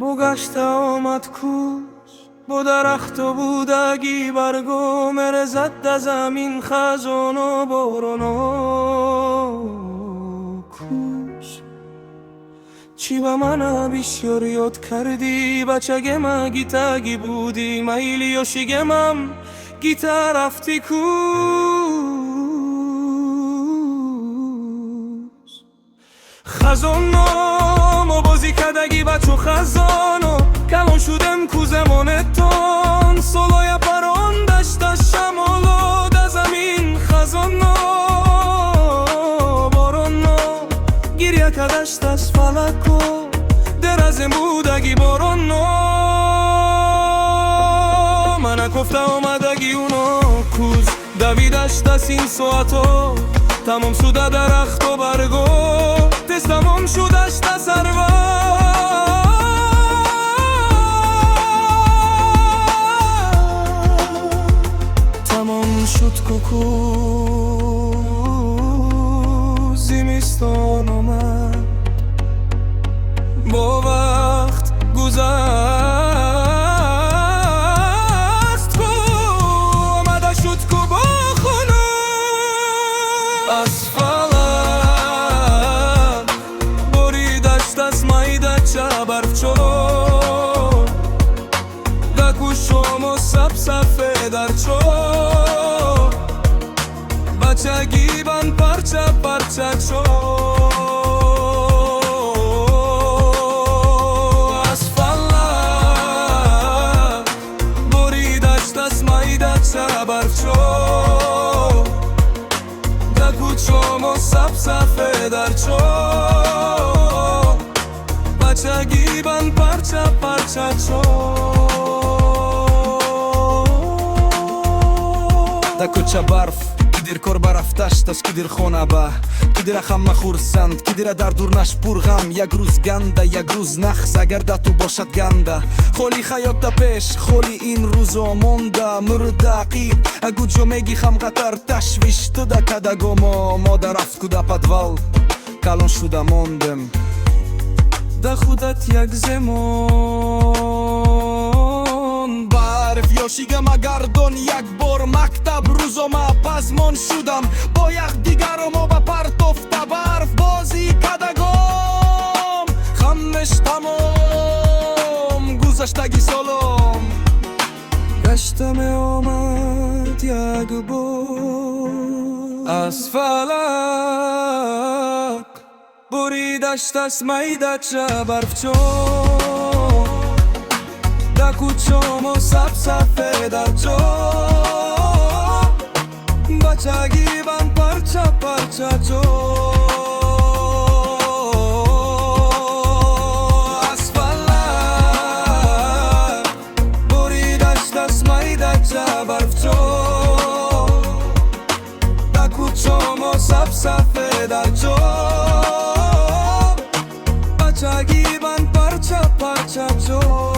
بگشت آمد کوش با درخت و بودگی برگو مرزد از زمین خزان و باران و کوش چی به من بسیار یاد کردی بچگه ما گیتگی بودی میلی و شگمم گیتا رفتی کوش خزان و بازی کدگی بچو خزانو کلان شدم کو زمانتان سلای پران دشت شمالو در زمین خزانو بارانو گریه کدشت از فلکو در از بودگی بارانو من کفته آمدگی اونو کوز دویدشت از این ساعتو تمام شده درخت و برگو تست تمام شدش تسروا تمام شد کوکو زمستان آمد با وقت گذشت کو آمده شد کو با خونه از فلک بریدشت از میده چه برف شد دکو شما سب سفیدر شد بچگی بن پرچه پرچه شد از فلک بریدشت از میده چه برف شد دکو شما سب سفیدر شد بچگی بن پرچه پرچه شد در کوچه برف کی دیر کار برفتش تاش کی دیر خونه به کی دیر خمه خورسند کی دیر در دورنش پر غم یک روز گنده یک روز نخس اگر ده تو باشد گنده خالی خیاط پیش خالی این روزا مونده مرده عقیب اگو جو میگی خم قطر تشویش تو ده کدگو ما در رفت کده پدول کلان شده موندم ده خودت یک زمان برف یا شیگم گردان یک بار مکتب روزا ما پزمان شدم با یک دیگر ما به پرتفت برف بازی کدگام خمش تمام گذشتگی سالم گشتم آمد یک بار از فلک بریدشت از میده چه برف شد دکو چما سب سفیدر شد بچگی بن پرچه پرچه شد از فلک بریدشت از میده چه برف شد دکو چما سب سفیدر شد بچگی بن پرچه پرچه شد